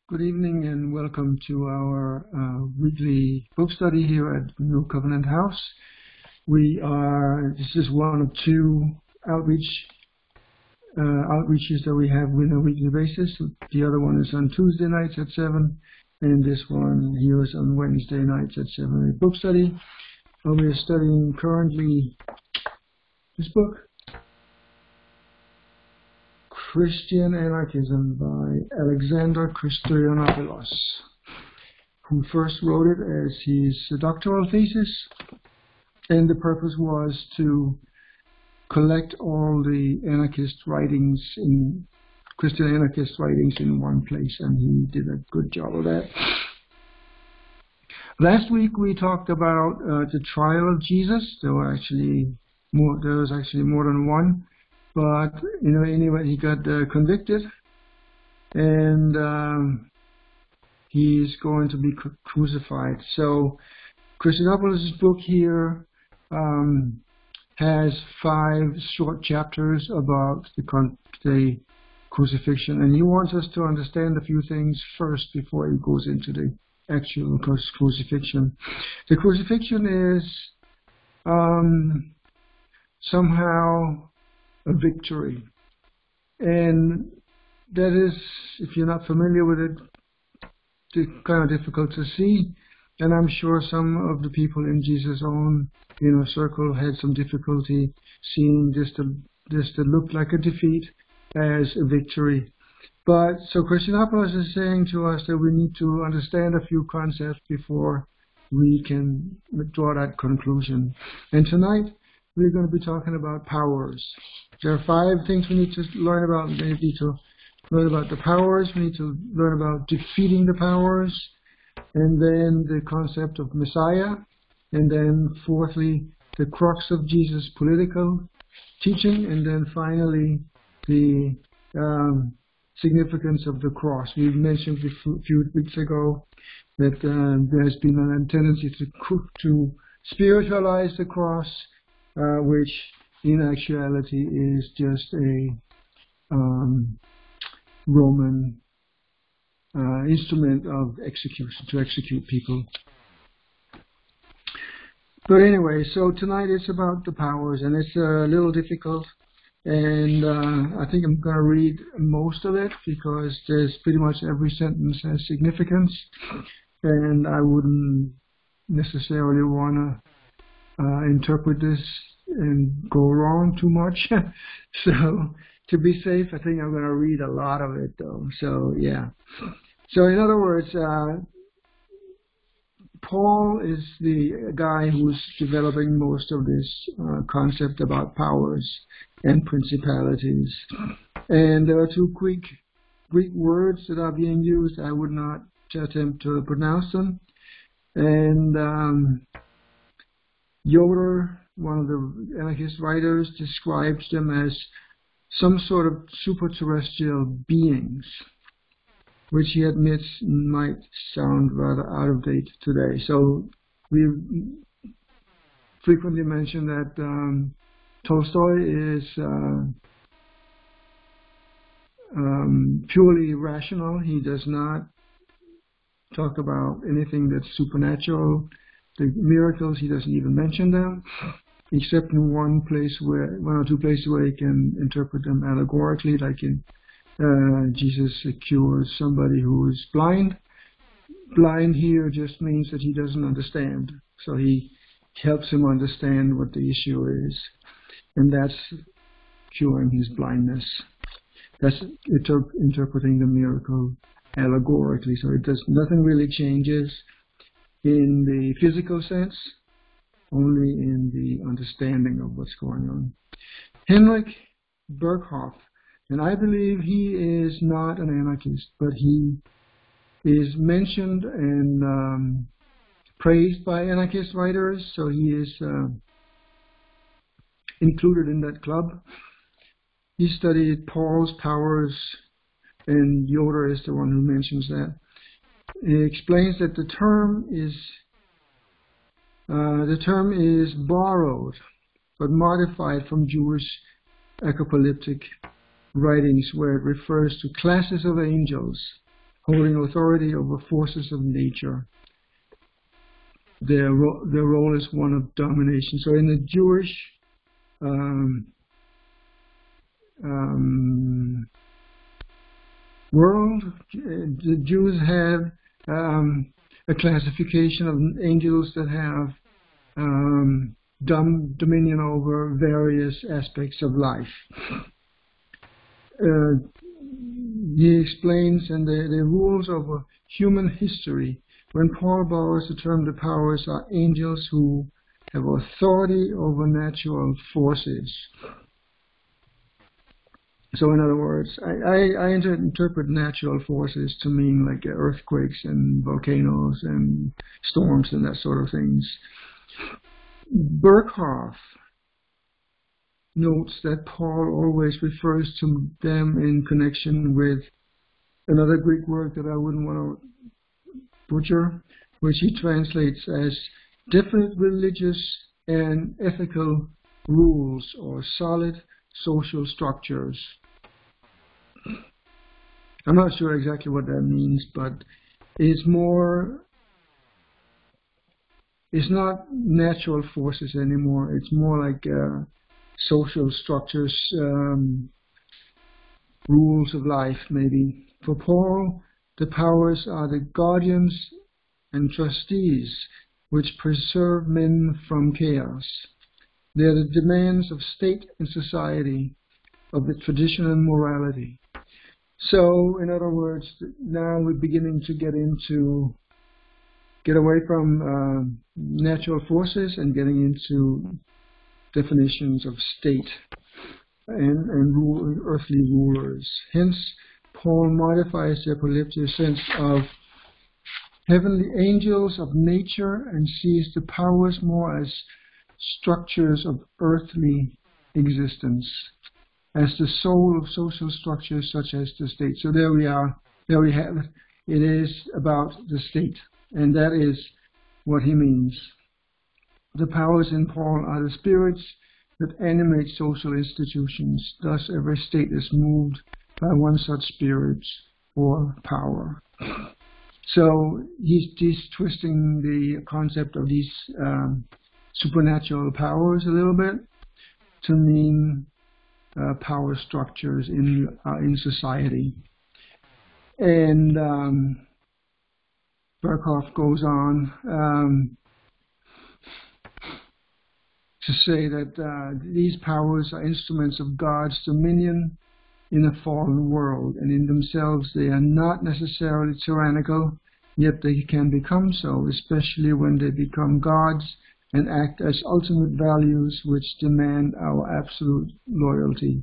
Good evening and welcome to our weekly book study here at New Covenant House. This is one of two outreaches that we have on a weekly basis. The other one is on Tuesday nights at 7, and this one here is on Wednesday nights at 7. A book study. We are studying currently this book, Christian Anarchism by Alexander Christoyanopoulos, who first wrote it as his doctoral thesis, and the purpose was to collect all the Christian anarchist writings in one place, and he did a good job of that. Last week we talked about the trial of Jesus. There was actually more than one. But, anyway, he got convicted, and he's going to be crucified. So, Christoyanopoulos' book here has 5 short chapters about the crucifixion, and he wants us to understand a few things first before he goes into the actual crucifixion. The crucifixion is somehow a victory, and that is, if you're not familiar with it, kind of difficult to see, and I'm sure some of the people in Jesus' own circle had some difficulty seeing this that looked like a defeat as a victory. But so Christoyanopoulos is saying to us that we need to understand a few concepts before we can draw that conclusion. And tonight we're going to be talking about powers. There are 5 things we need to learn about. We need to learn about the powers. We need to learn about defeating the powers. And then the concept of Messiah. And then fourthly, the crux of Jesus' political teaching. And then finally, the significance of the cross. We mentioned a few weeks ago that there has been a tendency to spiritualize the cross, which in actuality is just a Roman instrument of execution, to execute people. But anyway, so tonight it's about the powers, and it's a little difficult, and I think I'm going to read most of it because there's pretty much every sentence has significance, and I wouldn't necessarily want to interpret this and go wrong too much. So to be safe, I think I'm going to read a lot of it though. So yeah. So in other words, Paul is the guy who's developing most of this concept about powers and principalities. And there are 2 Greek words that are being used. I would not attempt to pronounce them. And Yoder, one of the anarchist writers, describes them as some sort of super-terrestrial beings, which he admits might sound rather out of date today. So we frequently mention that Tolstoy is purely rational. He does not talk about anything that's supernatural. The miracles, he doesn't even mention them, except in one or two places where he can interpret them allegorically, like in Jesus cures somebody who is blind. Blind here just means that he doesn't understand, so he helps him understand what the issue is, and that's curing his blindness. That's interpreting the miracle allegorically, so nothing really changes in the physical sense, only in the understanding of what's going on. Henrik Berghoff, and I believe he is not an anarchist, but he is mentioned and praised by anarchist writers, so he is included in that club. He studied Paul's powers, and Yoder is the one who mentions that. He explains that the term is borrowed but modified from Jewish apocalyptic writings, where it refers to classes of angels holding authority over forces of nature. Their role is one of domination. So in the Jewish world, the Jews have a classification of angels that have dominion over various aspects of life. He explains in the rules of human history. When Paul borrows the term, the powers are angels who have authority over natural forces. So in other words, I interpret natural forces to mean like earthquakes and volcanoes and storms and that sort of things. Berkhoff notes that Paul always refers to them in connection with another Greek word that I wouldn't want to butcher, which he translates as definite religious and ethical rules or solid social structures. I'm not sure exactly what that means, but it's not natural forces anymore. It's more like social structures, rules of life, maybe. For Paul, the powers are the guardians and trustees which preserve men from chaos. They are the demands of state and society, of the tradition and morality. So, in other words, now we're beginning to get away from natural forces and getting into definitions of state and earthly rulers. Hence, Paul modifies the apocalyptic sense of heavenly angels of nature and sees the powers more as structures of earthly existence, as the soul of social structures such as the state. So there we are. There we have it. It is about the state, and that is what he means. The powers in Paul are the spirits that animate social institutions. Thus, every state is moved by one such spirit or power. So he's twisting the concept of these supernatural powers a little bit to mean power structures in society. And Berkhoff goes on to say that these powers are instruments of God's dominion in a fallen world, and in themselves they are not necessarily tyrannical, yet they can become so, especially when they become gods and act as ultimate values which demand our absolute loyalty.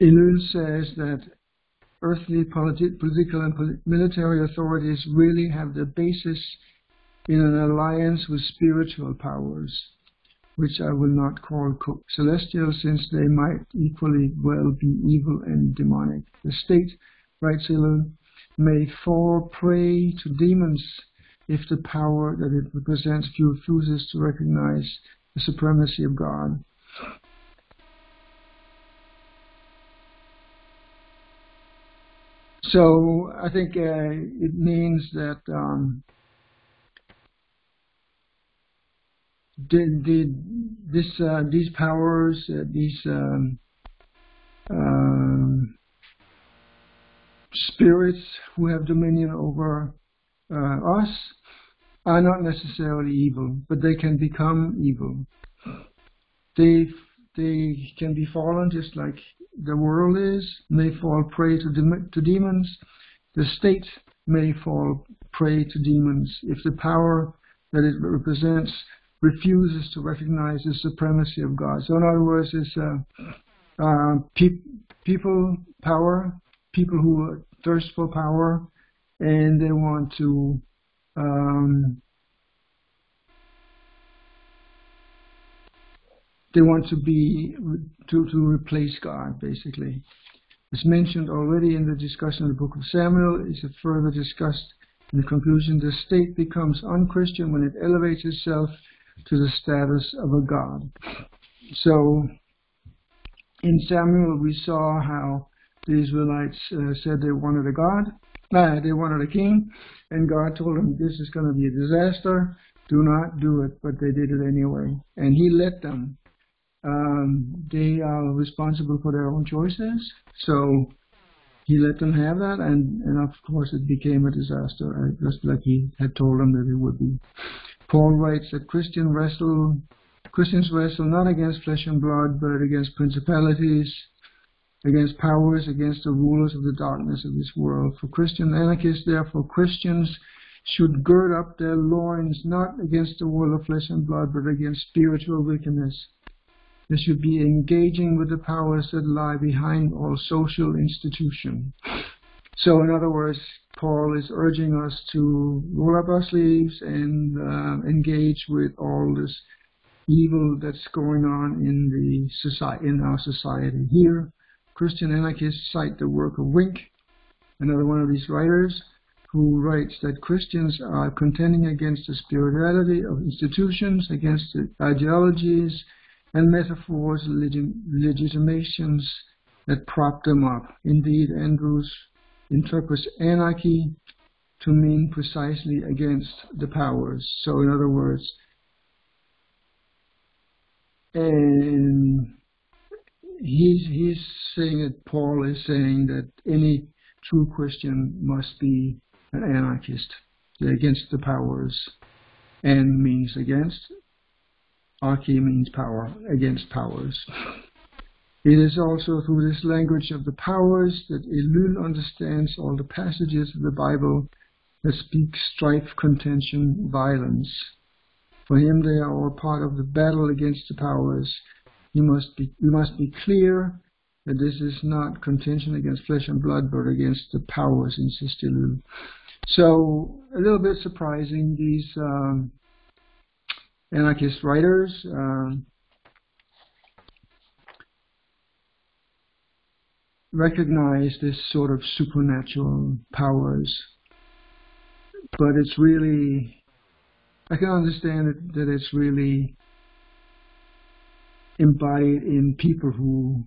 Ellul says that earthly political and military authorities really have their basis in an alliance with spiritual powers, which I will not call celestial, since they might equally well be evil and demonic. The state, writes Ellul, may fall prey to demons if the power that it represents refuses to recognize the supremacy of God. So I think it means that these powers, these spirits who have dominion over us are not necessarily evil, but they can become evil. They can be fallen just like the world is, may fall prey to demons. The state may fall prey to demons if the power that it represents refuses to recognize the supremacy of God. So in other words, it's people who thirst for power, and they want to to replace God, basically. As mentioned already in the discussion of the book of Samuel, is further discussed in the conclusion. The state becomes unchristian when it elevates itself to the status of a god. So in Samuel we saw how the Israelites said they wanted a god, they wanted a king, and God told them this is going to be a disaster. Do not do it, but they did it anyway, and He let them. They are responsible for their own choices, so He let them have that, and of course it became a disaster, just like He had told them that it would be. Paul writes that Christians wrestle not against flesh and blood, but against principalities, against powers, against the rulers of the darkness of this world. For Christian anarchists, therefore, Christians should gird up their loins, not against the world of flesh and blood, but against spiritual wickedness. They should be engaging with the powers that lie behind all social institution. So, in other words, Paul is urging us to roll up our sleeves and engage with all this evil that's going on in our society. Here, Christian anarchists cite the work of Wink, another one of these writers, who writes that Christians are contending against the spirituality of institutions, against the ideologies and metaphors, legitimations that prop them up. Indeed, Andrews interprets anarchy to mean precisely against the powers. So, in other words, and he's saying that Paul is saying that any true Christian must be an anarchist. They're against the powers. An means against. Archy means power, against powers. It is also through this language of the powers that Ellul understands all the passages of the Bible that speak strife, contention, violence. For him, they are all part of the battle against the powers. We must be clear that this is not contention against flesh and blood, but against the powers, insists Ellul. So, a little bit surprising, these anarchist writers recognize this sort of supernatural powers, but it's really, I can understand that it's really embodied in people who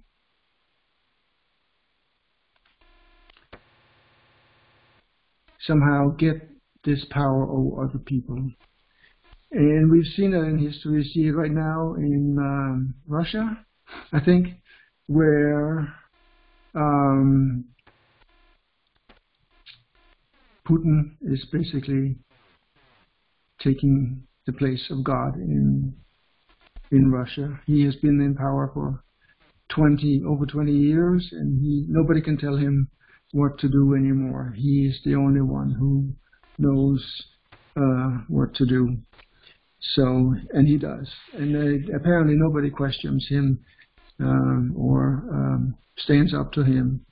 somehow get this power over other people. And we've seen that in history. We see it right now in Russia, I think, where Putin is basically taking the place of God in Russia. He has been in power for over 20 years, and nobody can tell him what to do anymore. He is the only one who knows what to do. So, and he does. And apparently nobody questions him or stands up to him.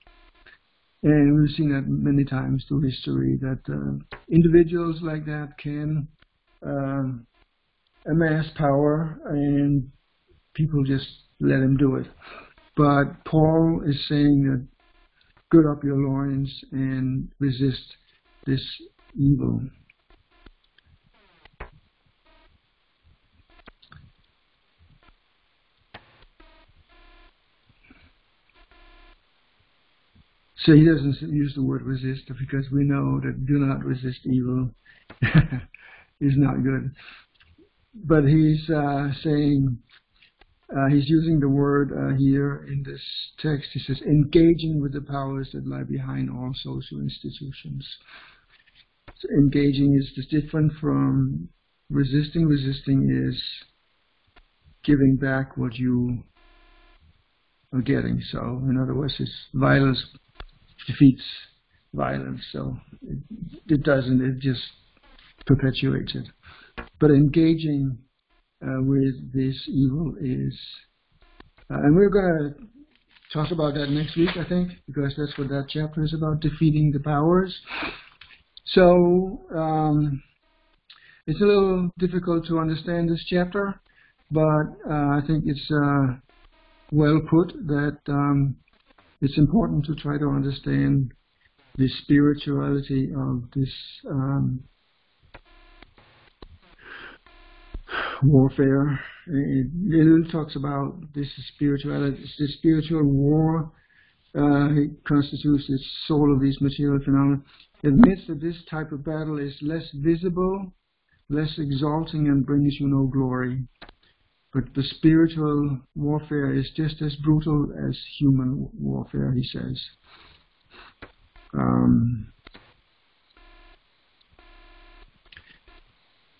And we've seen that many times through history, that individuals like that can amass power and people just let him do it. But Paul is saying that gird up your loins and resist this evil. So he doesn't use the word resist, because we know that do not resist evil is not good. But he's saying, he's using the word here in this text. He says, engaging with the powers that lie behind all social institutions. So engaging is just different from resisting. Resisting is giving back what you are getting. So, in other words, it's violence defeats violence, so it doesn't, it just perpetuates it. But engaging with this evil is, and we're going to talk about that next week, I think, because that's what that chapter is about, defeating the powers. So it's a little difficult to understand this chapter, but I think it's well put that it's important to try to understand the spirituality of this warfare. It talks about this spirituality, this spiritual war It constitutes the soul of these material phenomena. It admits that this type of battle is less visible, less exalting, and brings you no glory. But the spiritual warfare is just as brutal as human warfare, he says.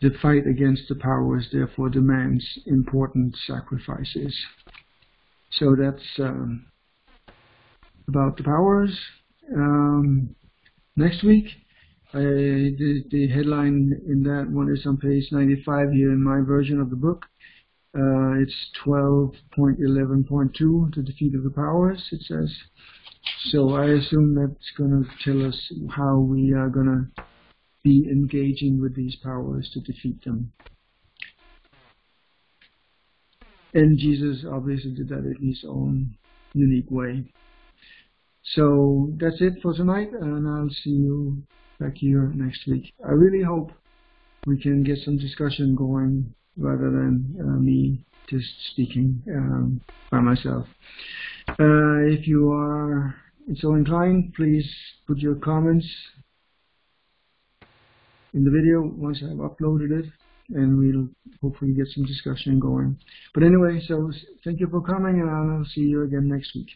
The fight against the powers therefore demands important sacrifices. So that's about the powers. Next week, the headline in that one is on page 95 here in my version of the book. It's 12.11.2, the defeat of the powers, it says. So I assume that's going to tell us how we are going to be engaging with these powers to defeat them. And Jesus obviously did that in his own unique way. So that's it for tonight, and I'll see you back here next week. I really hope we can get some discussion going rather than me just speaking by myself. If you are so inclined, please put your comments in the video once I've uploaded it, and we'll hopefully get some discussion going. But anyway, so thank you for coming, and I'll see you again next week.